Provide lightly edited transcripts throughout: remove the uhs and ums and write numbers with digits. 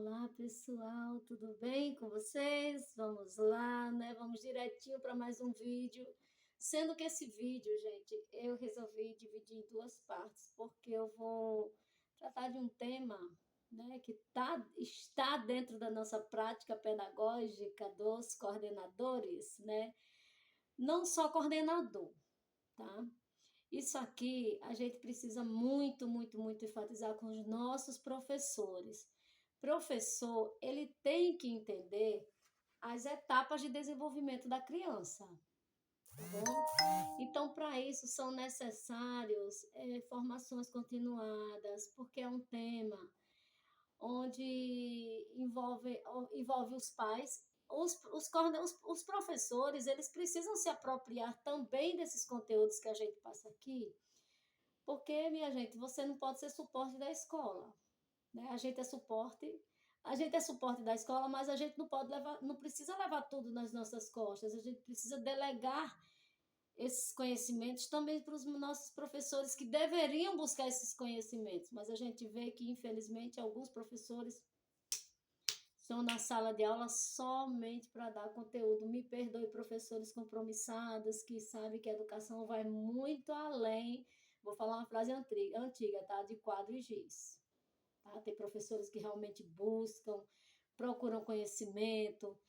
Olá, pessoal, tudo bem com vocês? Vamos lá, né? Vamos direitinho para mais um vídeo. Sendo que esse vídeo, gente, eu resolvi dividir em duas partes, porque eu vou tratar de um tema, né, que está dentro da nossa prática pedagógica dos coordenadores, né? Não só coordenador, tá? Isso aqui a gente precisa muito, muito, muito enfatizar com os nossos professores. Professor, ele tem que entender as etapas de desenvolvimento da criança, tá bom? Então, para isso, são necessários formações continuadas, porque é um tema onde envolve os pais, os professores, eles precisam se apropriar também desses conteúdos que a gente passa aqui, porque, minha gente, você não pode ser suporte da escola, né? A gente é suporte da escola, mas a gente não pode levar, não precisa levar tudo nas nossas costas. A gente precisa delegar esses conhecimentos também para os nossos professores que deveriam buscar esses conhecimentos, mas a gente vê que, infelizmente, alguns professores estão na sala de aula somente para dar conteúdo. Me perdoe, professores compromissados que sabem que a educação vai muito além. Vou falar uma frase antiga, tá? De quadro e giz. Tá? Tem professores que realmente buscam, procuram conhecimento.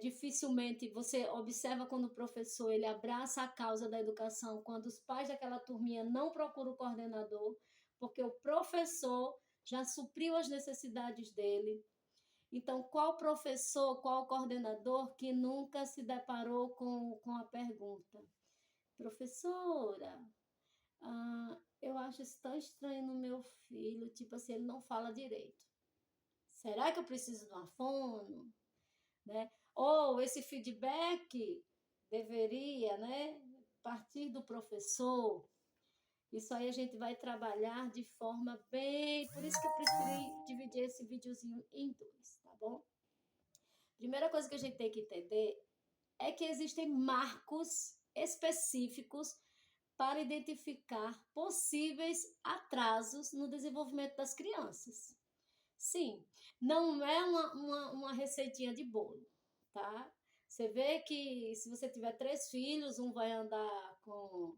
Dificilmente você observa quando o professor ele abraça a causa da educação, quando os pais daquela turminha não procuram o coordenador, porque o professor já supriu as necessidades dele. Então, qual professor, qual coordenador que nunca se deparou com a pergunta: professora, eu acho isso tão estranho no meu filho, tipo assim, ele não fala direito. Será que eu preciso de uma fono? Né? Ou esse feedback deveria, né, partir do professor. Isso aí a gente vai trabalhar de forma bem. Por isso que eu preferi dividir esse videozinho em dois, tá bom? Primeira coisa que a gente tem que entender é que existem marcos específicos para identificar possíveis atrasos no desenvolvimento das crianças. Sim, não é uma receitinha de bolo, tá? Você vê que se você tiver 3 filhos, um vai andar com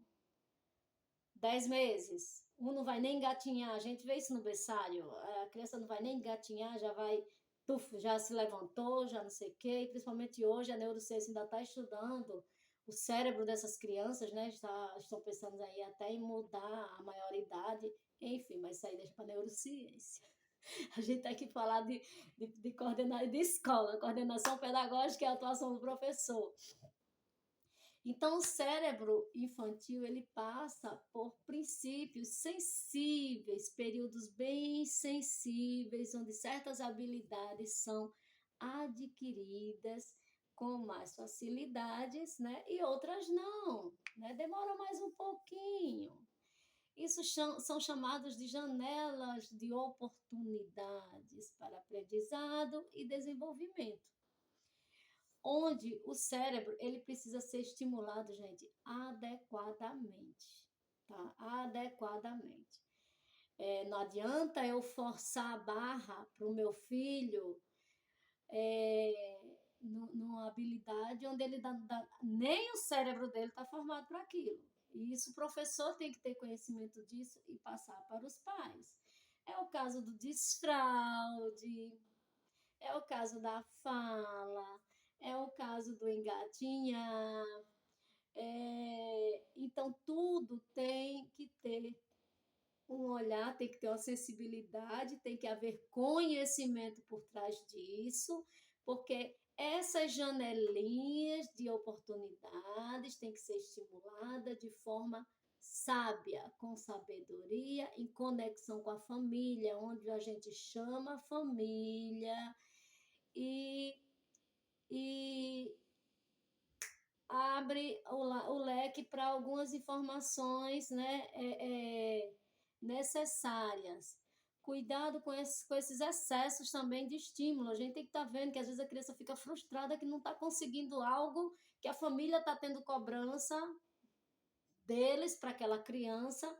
10 meses, um não vai nem engatinhar. A gente vê isso no berçário, a criança não vai nem engatinhar, já vai, tuf, já se levantou, já não sei o quê. E principalmente hoje a neurociência ainda está estudando o cérebro dessas crianças, né? Estão pensando aí até em mudar a maioridade, enfim, mas isso aí deixa para a neurociência. A gente tem que falar de escola, coordenação pedagógica e atuação do professor. Então, o cérebro infantil ele passa por princípios sensíveis, períodos bem sensíveis, onde certas habilidades são adquiridas com mais facilidades, né? E outras não, né? Demora mais um pouquinho. Isso são chamados de janelas de oportunidades para aprendizado e desenvolvimento, onde o cérebro ele precisa ser estimulado, gente, adequadamente, tá? Adequadamente. Não adianta eu forçar a barra para o meu filho numa habilidade onde nem o cérebro dele está formado para aquilo. E isso o professor tem que ter conhecimento disso e passar para os pais. É o caso do desfraude, é o caso da fala, é o caso do engatinhar. Então, tudo tem que ter um olhar, tem que ter uma sensibilidade, tem que haver conhecimento por trás disso, porque essas janelinhas de oportunidades têm que ser estimuladas de forma sábia, com sabedoria, em conexão com a família, onde a gente chama a família e, e abre o leque para algumas informações, né, necessárias. Cuidado com esses excessos também de estímulo. A gente tem que estar vendo que às vezes a criança fica frustrada que não está conseguindo algo, que a família está tendo cobrança deles para aquela criança,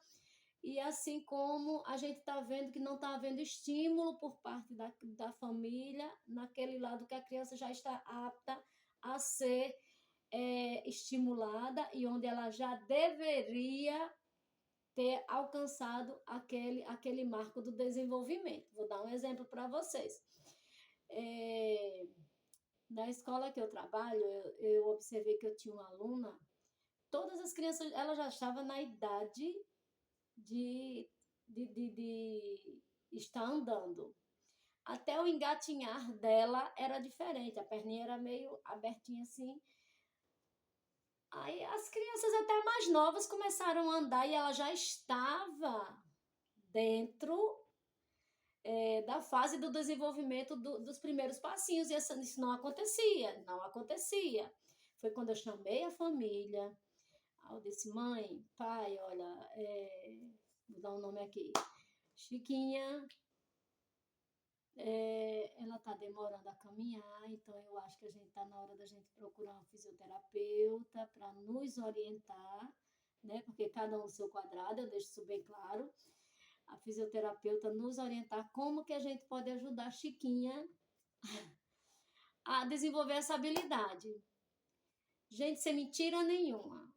E assim como a gente está vendo que não está havendo estímulo por parte da família, naquele lado que a criança já está apta a ser estimulada e onde ela já deveria ter alcançado aquele marco do desenvolvimento. Vou dar um exemplo para vocês. É, na escola que eu trabalho, eu observei que eu tinha uma aluna, todas as crianças, ela já estava na idade de, de estar andando. Até o engatinhar dela era diferente, a perninha era meio abertinha assim. Aí as crianças até mais novas começaram a andar e ela já estava dentro da fase do desenvolvimento dos primeiros passinhos, e isso não acontecia, não acontecia. Foi quando eu chamei a família, eu disse, mãe, pai, olha, vou dar um nome aqui, Chiquinha, ela está demorando a caminhar, então eu acho que a gente está na hora da gente procurar um fisioterapeuta para nos orientar, né? Porque cada um no seu quadrado, eu deixo isso bem claro. A fisioterapeuta nos orientar como que a gente pode ajudar a Chiquinha a desenvolver essa habilidade. Gente, sem mentira nenhuma,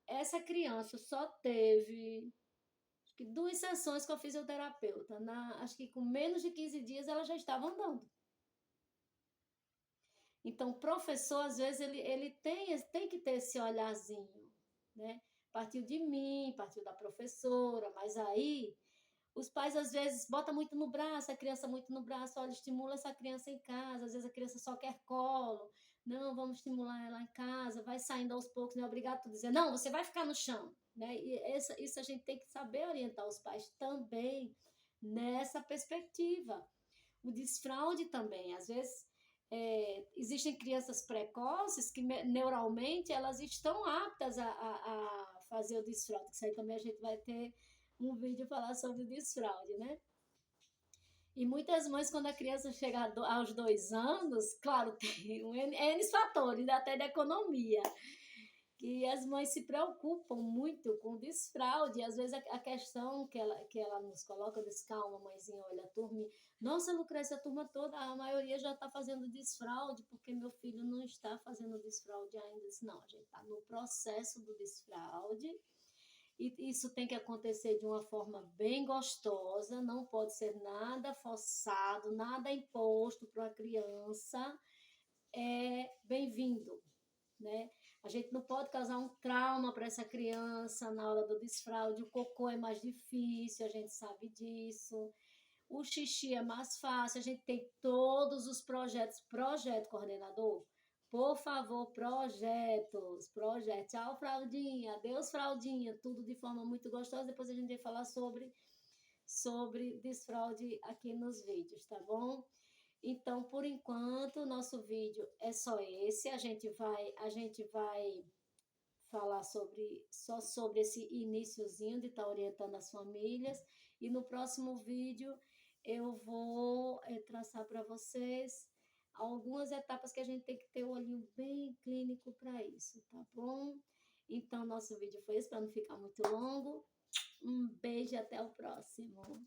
essa criança só teve acho que 2 sessões com a fisioterapeuta. Acho que com menos de 15 dias ela já estava andando. Então, o professor, às vezes, ele tem que ter esse olharzinho, né? Partiu de mim, partiu da professora, mas aí os pais, às vezes, botam muito no braço, a criança muito no braço, olha, estimula essa criança em casa, às vezes a criança só quer colo, não, vamos estimular ela em casa, vai saindo aos poucos, não é obrigado a dizer, não, você vai ficar no chão, né? E isso a gente tem que saber orientar os pais também nessa perspectiva. O desfraude também, às vezes, existem crianças precoces que neuralmente elas estão aptas a fazer o desfraude, isso aí também a gente vai ter um vídeo falar sobre desfraude, né? E muitas mães, quando a criança chega aos 2 anos, claro, tem N fatores, até da economia, que as mães se preocupam muito com o desfraude. Às vezes a questão que ela nos coloca, eu disse, calma, mãezinha, olha, a turma, nossa, Lucrécia, a turma toda, a maioria já está fazendo desfraude, porque meu filho não está fazendo desfraude ainda. Eu disse, não, a gente está no processo do desfraude, e isso tem que acontecer de uma forma bem gostosa, não pode ser nada forçado, nada imposto para a criança. É bem-vindo, né? A gente não pode causar um trauma para essa criança na hora do desfraude. O cocô é mais difícil, a gente sabe disso. O xixi é mais fácil, a gente tem todos os projetos. Projeto, coordenador, por favor, projetos. Tchau, fraldinha, adeus, fraldinha, tudo de forma muito gostosa. Depois a gente vai falar sobre desfraude aqui nos vídeos, tá bom? Então, por enquanto, o nosso vídeo é só esse. A gente vai falar só sobre esse iniciozinho de estar orientando as famílias. E no próximo vídeo eu vou traçar para vocês algumas etapas que a gente tem que ter o olhinho bem clínico para isso, tá bom? Então, nosso vídeo foi esse, para não ficar muito longo. Um beijo e até o próximo.